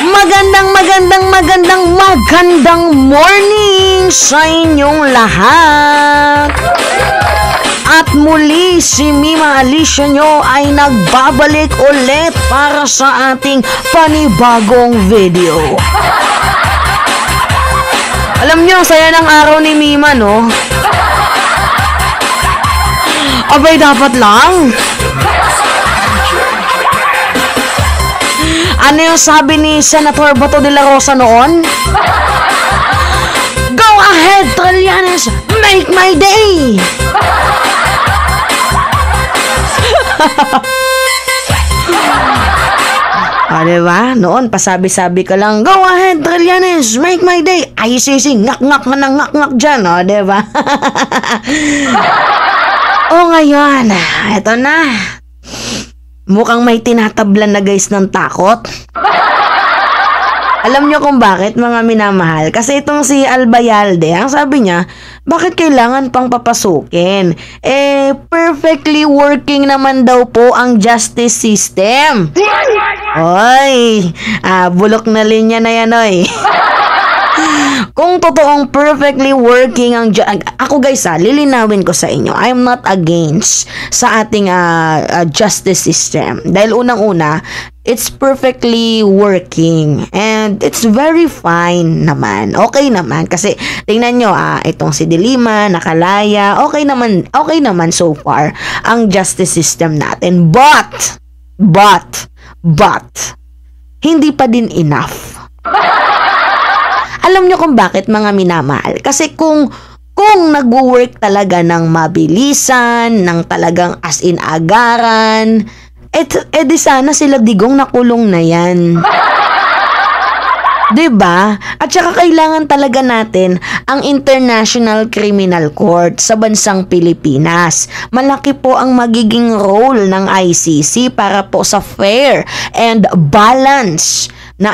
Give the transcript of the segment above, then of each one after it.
Magandang morning sa inyong lahat. At muli si Mima Alicia nyo ay nagbabalik ulit para sa ating panibagong video. Alam nyo, saya ng araw ni Mima, no? Abay, dapat lang. Ano yung sabi ni Senator Bato de la Rosa noon? Go ahead, Trillanes! Make my day! Diba? Noon, pasabi-sabi ka lang, go ahead, Trillanes! Make my day! Ay, sisi, ngak-ngak na ngak-ngak dyan, diba? Ngayon, eto na. Mukhang may tinatablan na guys ng takot. Alam nyo kung bakit, mga minamahal? Kasi itong si Albayalde, ang sabi niya, bakit kailangan pang papasukin? Perfectly working naman daw po ang justice system. Oy, bulok na linya na yan, oy. Kung totoong perfectly working ang ako guys, lilinawin ko sa inyo, I'm not against sa ating justice system. Dahil unang-una, it's perfectly working and it's very fine naman. Okay naman kasi tingnan nyo, itong si Dilima, nakalaya, okay naman so far ang justice system natin. But hindi pa din enough. Alam nyo kung bakit, mga minamahal? Kasi kung nag-work talaga ng mabilisan, ng talagang as in agaran, di sana sila digong nakulong na yan. Diba? At saka kailangan talaga natin ang International Criminal Court sa bansang Pilipinas. Malaki po ang magiging role ng ICC para po sa fair and balance na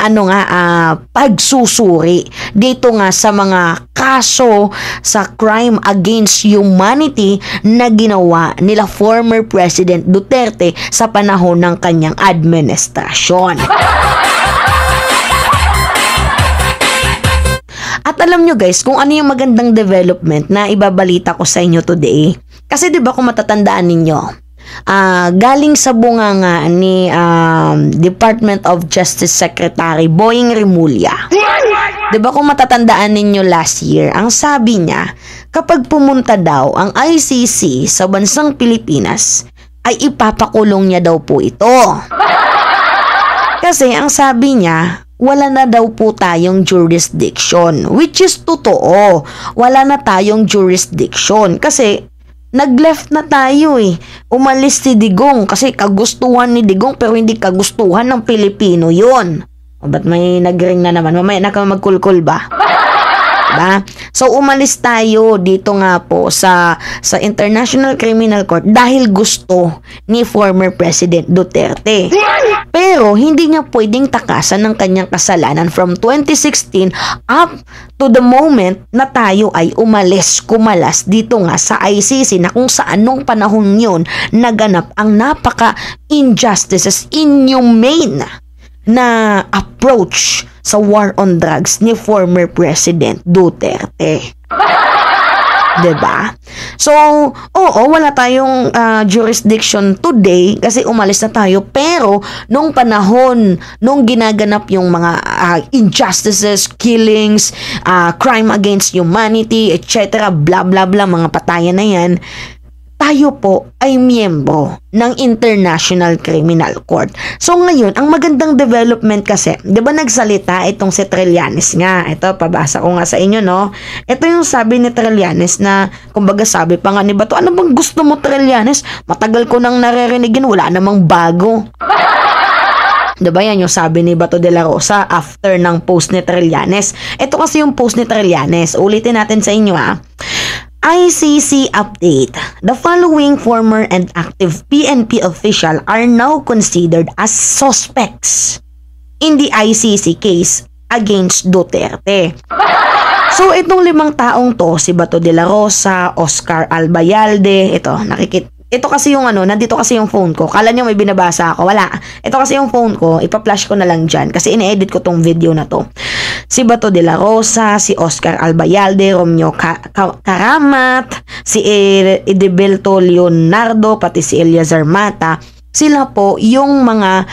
pagsusuri dito nga sa mga kaso sa crime against humanity na ginawa nila former President Duterte sa panahon ng kanyang administrasyon. At alam nyo guys, kung ano yung magandang development na ibabalita ko sa inyo today. Kasi diba kung matatandaan ninyo, galing sa bunganga ni Department of Justice Secretary Boying Rimulya. Diba kung matatandaan ninyo last year, ang sabi niya, kapag pumunta daw ang ICC sa bansang Pilipinas, ay ipapakulong niya daw po ito. Kasi ang sabi niya, wala na daw po tayong jurisdiction, which is totoo. Wala na tayong jurisdiction kasi nag-left na tayo Umalis si Digong kasi kagustuhan ni Digong pero hindi kagustuhan ng Pilipino yun. Ba't may nag-ring na naman? Mamaya na ka magkulkul ba? Diba? So umalis tayo dito nga po sa International Criminal Court dahil gusto ni former President Duterte. Pero hindi niya pwedeng takasan ng kanyang kasalanan from 2016 up to the moment na tayo ay kumalas dito nga sa ICC na kung saan nung panahon yun naganap ang napaka-injustices, inhumane na approach sa war on drugs ni former President Duterte. Diba? So, wala tayong jurisdiction today kasi umalis na tayo. Pero, nung panahon, nung ginaganap yung mga injustices, killings, crime against humanity, etc., blah blah blah, mga patayan na yan, tayo po ay miyembro ng International Criminal Court. So ngayon, ang magandang development kasi, di ba nagsalita itong si Trillanes nga? Ito, pabasa ko nga sa inyo, no? Ito yung sabi ni Trillanes na, kumbaga sabi pa nga ni Bato, ano bang gusto mo, Trillanes? Matagal ko nang naririnigin, wala namang bago. Diba yan yung sabi ni Bato de la Rosa after ng post ni Trillanes. Ito kasi yung post ni Trillanes. Ulitin natin sa inyo, ICC update. The following former and active PNP official are now considered as suspects in the ICC case against Duterte. So, itong 5 taong to, si Bato de la Rosa, Oscar Albayalde, ito, ito kasi yung nandito kasi yung phone ko. Kala nyo may binabasa ako. Wala. Ito kasi yung phone ko. Ipa-flash ko na lang dyan. Kasi ine-edit ko tong video na to. Si Bato de la Rosa, si Oscar Albayalde, Romeo Karamat, si Edebelto Leonardo, pati si Eliazar Mata. Sila po yung mga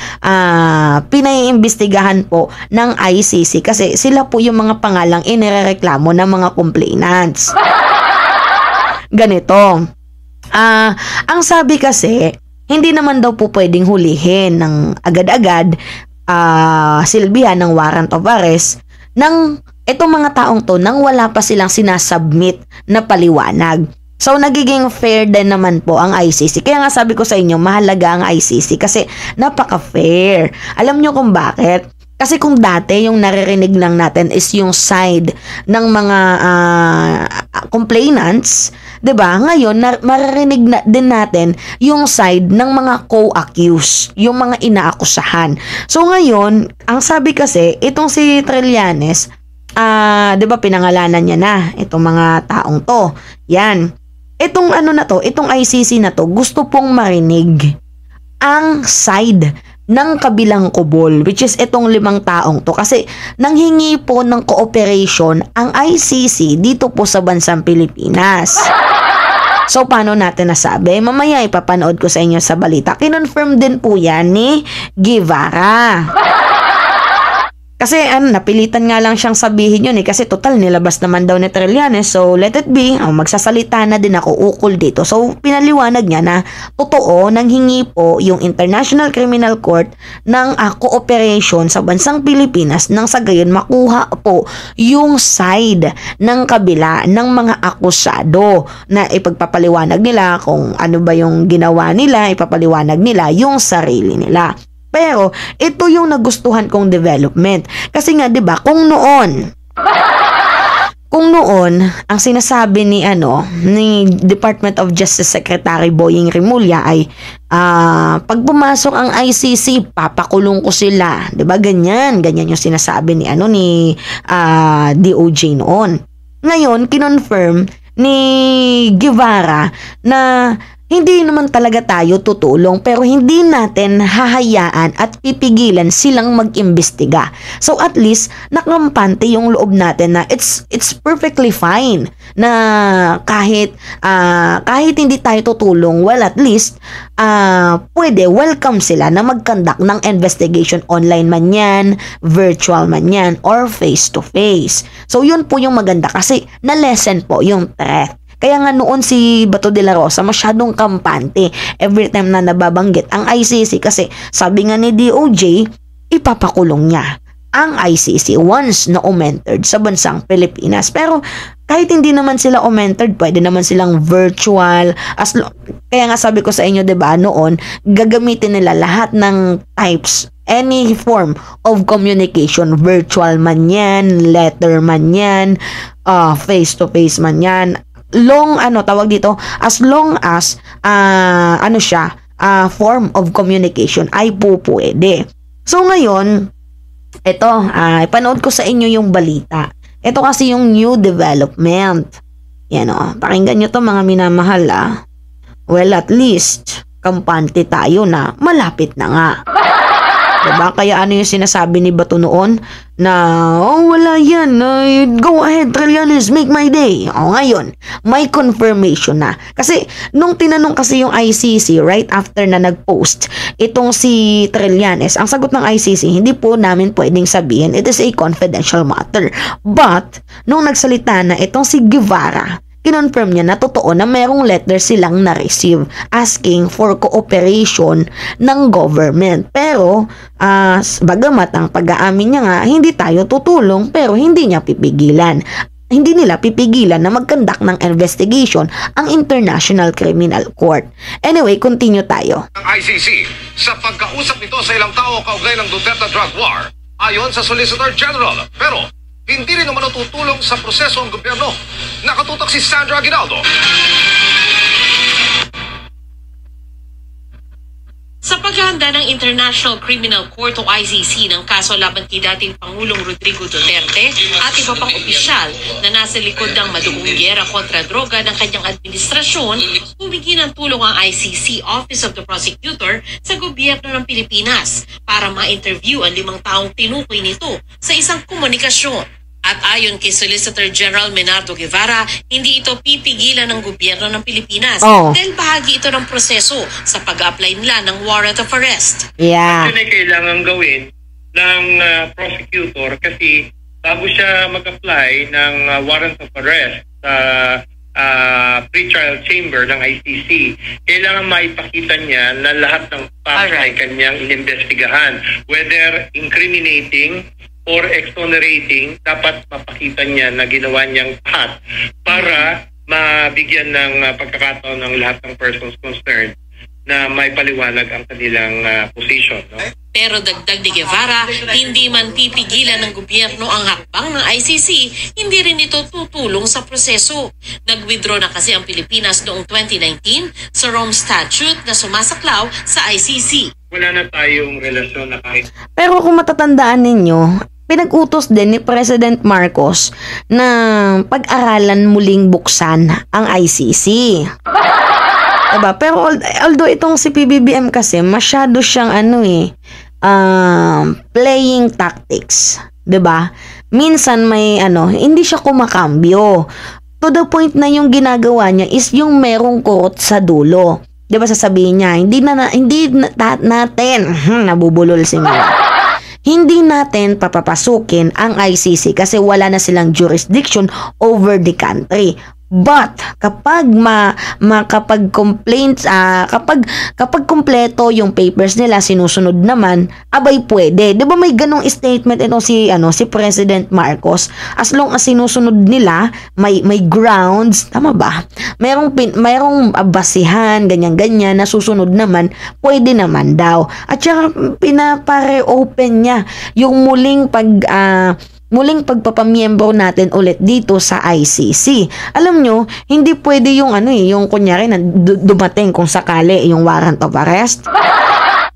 pinaiimbestigahan po ng ICC. Kasi sila po yung mga pangalang inirereklamo ng mga complainants. Ganito. Ang sabi kasi, hindi naman daw po pwedeng hulihin ng agad-agad, silbihan ng warrant of arrest ng itong mga taong to nang wala pa silang sinasubmit na paliwanag. So, nagiging fair din naman po ang ICC. Kaya nga sabi ko sa inyo, mahalaga ang ICC kasi napaka-fair. Alam nyo kung bakit? Kasi kung dati yung naririnig lang natin is yung side ng mga complainants, 'di ba? Ngayon maririnig na din natin yung side ng mga co-accused, yung mga inaakusahan. So ngayon, ang sabi kasi itong si Trillanes, 'di ba pinangalanan niya na itong mga taong to. Yan. Itong itong ICC na to, gusto pong marinig ang side ng kabilang kubol, which is itong 5 taong to. Kasi nanghingi po ng cooperation ang ICC dito po sa bansang Pilipinas. So, paano natin nasabi? Mamaya ipapanood ko sa inyo sa balita. Kinonfirm din po yan ni Guevara. Kasi napilitan nga lang siyang sabihin yun kasi total nilabas naman daw ni Trillanes, so let it be, magsasalita na din ako ukol dito. So pinaliwanag niya na totoo nanghingi po yung International Criminal Court ng cooperation sa bansang Pilipinas nang sa gayon makuha po yung side ng kabila ng mga akusado na ipagpapaliwanag nila kung ano ba yung ginawa nila, ipapaliwanag nila yung sarili nila. Pero ito yung nagustuhan kong development. Kasi nga 'di ba, kung noon ang sinasabi ni Department of Justice Secretary Boying Rimulya ay pag pumasok ang ICC, papakulong ko sila. 'Di ba ganyan yung sinasabi ni DOJ noon. Ngayon, kinonfirm ni Guevara na hindi naman talaga tayo tutulong pero hindi natin hahayaan at pipigilan silang mag-imbestiga. So at least nakampante yung loob natin na it's perfectly fine na kahit hindi tayo tutulong, well at least pwede welcome sila na mag-conduct ng investigation online man yan, virtual man yan, or face to face. So yun po yung maganda kasi na-lessen po yung threat. Kaya nga noon si Bato de la Rosa masyadong kampante every time na nababanggit ang ICC kasi sabi nga ni DOJ, ipapakulong niya ang ICC once na umentered sa bansang Pilipinas. Pero kahit hindi naman sila umentered, pwede naman silang virtual. Kaya nga sabi ko sa inyo, 'di ba, noon gagamitin nila lahat ng types, any form of communication, virtual man yan, letter man yan, face to face man yan. As long as form of communication ay pwede. So ngayon, ito, ipanood ko sa inyo yung balita. Ito kasi yung new development. Yan pakinggan nyo to mga minamahal Well, at least, kampante tayo na malapit na nga. Diba? Kaya ano yung sinasabi ni Bato noon na, wala yan, go ahead Trillanes, make my day. Ngayon, may confirmation na. Kasi, nung tinanong kasi yung ICC, right after na nag-post, itong si Trillanes, ang sagot ng ICC, hindi po namin pwedeng sabihin, it is a confidential matter. But, nung nagsalita na itong si Guevara, kinonfirm niya na totoo na merong letter silang na-receive asking for cooperation ng government. Pero, bagamat ang pag-aamin niya nga, hindi tayo tutulong pero hindi niya pipigilan. Hindi nila pipigilan na mag-conduct ng investigation ang International Criminal Court. Anyway, continue tayo. Ang ICC sa pagkausap nito sa ilang tao kaugnay ng Duterte drug war ayon sa Solicitor General. Pero, hindi rin naman tutulong sa proseso ng gobyerno. Nakatutok si Sandra Aguinaldo. Sa paghahanda ng International Criminal Court o ICC ng kaso laban kay dating Pangulong Rodrigo Duterte at iba pang opisyal na nasa likod ng madugong giyera kontra droga ng kanyang administrasyon, humingi ng tulong ang ICC Office of the Prosecutor sa gobyerno ng Pilipinas para ma-interview ang 5 taong tinukoy nito sa isang komunikasyon. At ayon kay Solicitor General Menardo Guevara, hindi ito pipigilan ng gobyerno ng Pilipinas dahil bahagi ito ng proseso sa pag-apply nila ng warrant of arrest. Yeah. Yun ay kailangan gawin ng prosecutor kasi bago siya mag-apply ng warrant of arrest sa pre-trial chamber ng ICC, kailangan maipakita niya na lahat ng facts ay kanyang inimbestigahan. Whether incriminating or exonerating, dapat mapakita niya na ginawa niyang lahat para mabigyan ng pagkakataon ng lahat ng persons concerned na may paliwanag ang kanilang position. No? Pero dagdag ni Guevara, hindi man pipigilan ng gobyerno ang hakbang ng ICC, hindi rin ito tutulong sa proseso. Nag-withdraw na kasi ang Pilipinas noong 2019 sa Rome Statute na sumasaklaw sa ICC. Wala na tayong relasyon na kahit... Pero kung matatandaan ninyo, pinag-utos din ni President Marcos na pag-aralan muling buksan ang ICC. Diba? Pero although itong si PBBM kasi masyado siyang playing tactics, 'di ba? Minsan may hindi siya kumakambyo. To the point na yung ginagawa niya is yung merong kurot sa dulo. 'Di ba sasabihin niya, hindi natin nabubulol si Mia. Hindi natin papapasukin ang ICC kasi wala na silang jurisdiction over the country. But kapag kapag complaints kapag kompleto yung papers nila sinusunod naman, abay pwede. 'Di ba may ganong statement si President Marcos? As long as sinusunod nila, may grounds, tama ba? Mayroong basihan, ganyan na susunod naman, pwede naman daw. At saka pinapare-open niya yung muling pagpapamiyembro natin ulit dito sa ICC. Alam nyo, hindi pwede yung yung kunyari na dumating kung sakali yung warrant of arrest.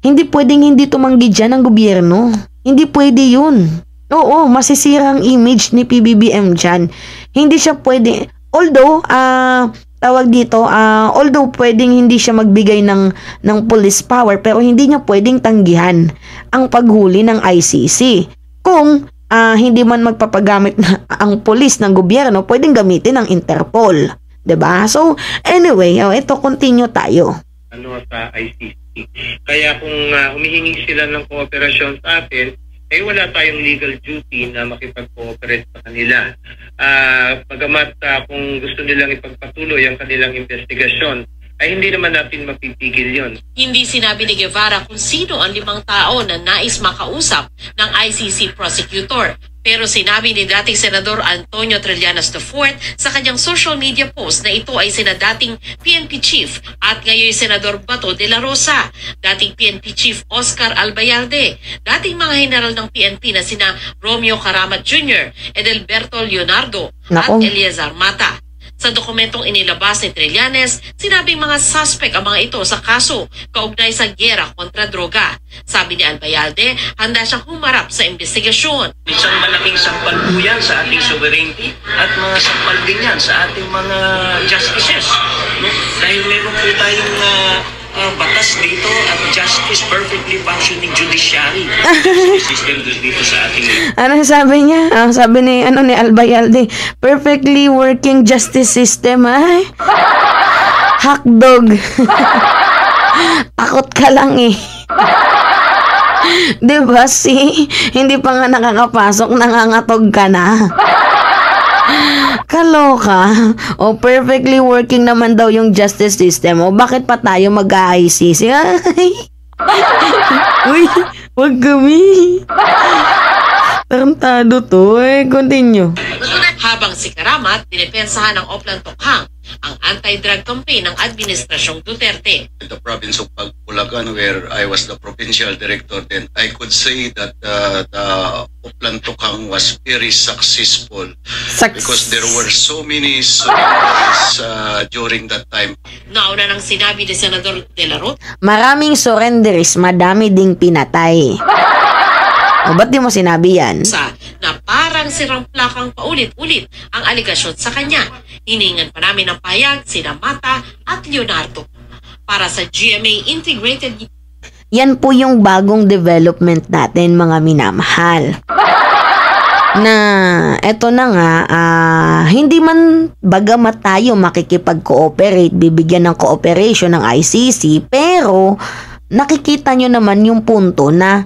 Hindi pwedeng hindi tumanggi dyan ng gobyerno. Hindi pwede yun. Oo, masisira ang image ni PBBM dyan. Hindi siya pwede, although, although pwedeng hindi siya magbigay ng police power, pero hindi niya pwedeng tanggihan ang paghuli ng ICC. Kung hindi man magpapagamit na ang pulis ng gobyerno, pwedeng gamitin ng Interpol. 'Di ba? So, anyway, ito continue tayo. Sa ICC. Kaya kung humihingi sila ng kooperasyon sa atin, wala tayong legal duty na makipag-cooperate sa kanila. Bagamat kung gusto nilang ipagpatuloy ang kanilang investigasyon, ay hindi naman natin mapipigil yon. Hindi sinabi ni Guevara kung sino ang 5 tao na nais makausap ng ICC prosecutor. Pero sinabi ni dating Senador Antonio Trillanes IV sa kanyang social media post na ito ay sina dating PNP Chief at ngayon Senador Bato de la Rosa, dating PNP Chief Oscar Albayalde, dating mga general ng PNP na sina Romeo Caramat Jr., Edelberto Leonardo at Eleazar Mata. Sa dokumentong inilabas ni Trillanes, sinabing mga suspect ang mga ito sa kaso kaugnay sa giyera kontra droga. Sabi ni Albayalde, handa siyang humarap sa investigasyon. Isang malaking sampal po yan sa ating sovereignty at mga sampal din yan sa ating mga justices. No? Dahil meron po tayong batas dito at justice, perfectly functioning judiciary. Justice system dito sa ating... Ano sabi niya? Sabi ni Albayalde, perfectly working justice system, ay? Hakdog. Takot ka lang eh. Diba hindi pa nga nakakapasok, nangangatog ka na. Kaloka. Perfectly working naman daw yung justice system. Bakit pa tayo mag-ICC? Uy, wag kami. Tarantado to. Continue. Habang si Karamat, dinepensahan ng Oplan Tokhang ang anti-drug campaign ng Administrasyong Duterte. In the province of Bulacan, where I was the provincial director, then I could say that the Uplantukang was very successful Success. because there were so many surrenders during that time. Nauna nang sinabi ni Senador De La Rosa Maraming surrenderies, madami ding pinatay. O, ba't di mo sinabi yan? na parang sirang plakang paulit-ulit ang aligasyon sa kanya. Hiningan pa namin ng pahayag sina Mata at Leonardo. Para sa GMA Integrated. Yan po yung bagong development natin, mga minamahal. Na eto na nga, hindi man bagamat tayo makikipag-cooperate, bibigyan ng cooperation ng ICC, pero nakikita nyo naman yung punto na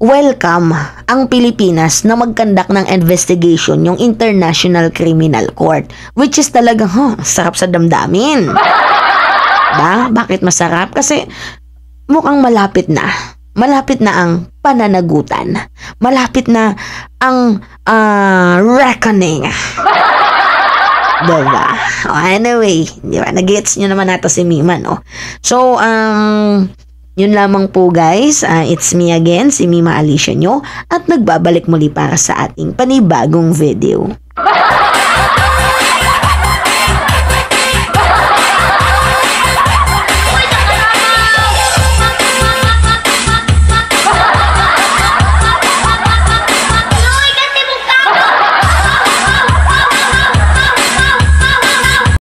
welcome ang Pilipinas na mag-conduct ng investigation, yung International Criminal Court, which is talagang sarap sa damdamin. Bakit masarap? Kasi mukhang malapit na. Malapit na ang pananagutan. Malapit na ang reckoning. Diba? Anyway, diba? Nag-gets nyo naman nato si Mima, no? So, yun lamang po guys, it's me again, si Mima Alicia nyo, at nagbabalik muli para sa ating panibagong video.